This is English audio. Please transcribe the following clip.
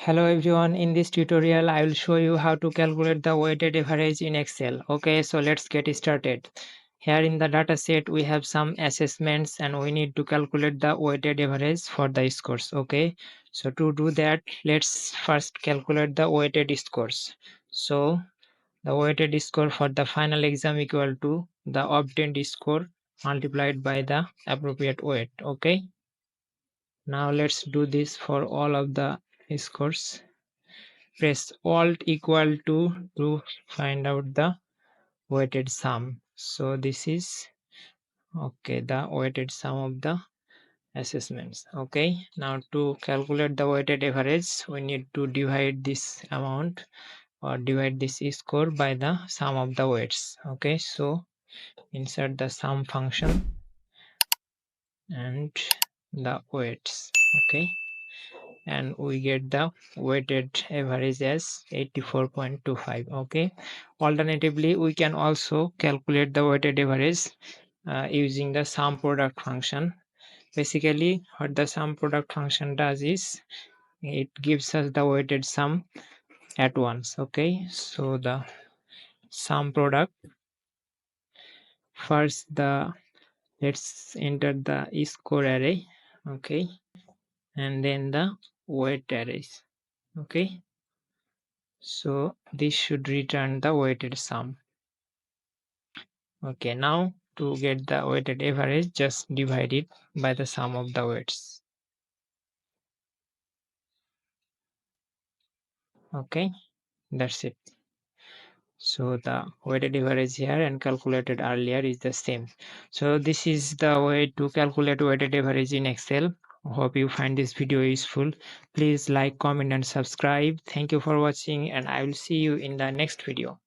Hello everyone, in this tutorial I will show you how to calculate the weighted average in Excel. Okay, so let's get started. Here in the data set we have some assessments and we need to calculate the weighted average for the scores. Okay, so to do that let's first calculate the weighted scores. So the weighted score for the final exam equal to the obtained score multiplied by the appropriate weight. Okay, now let's do this for all of the scores. Press Alt equal to find out the weighted sum. So this is okay, the weighted sum of the assessments. Okay, now to calculate the weighted average we need to divide this amount or divide this score by the sum of the weights. Okay, so insert the sum function and the weights. Okay, and we get the weighted average as 84.25. Okay, alternatively we can also calculate the weighted average using the sum product function. Basically what the sum product function does is it gives us the weighted sum at once. Okay, so the sum product, first the let's enter the score array. Okay, and then the weight arrays. Okay, so this should return the weighted sum. Okay, now to get the weighted average, just divide it by the sum of the weights. Okay, that's it. So the weighted average here and calculated earlier is the same. So this is the way to calculate weighted average in Excel. Hope you find this video useful. Please like, comment and subscribe. Thank you for watching and I will see you in the next video.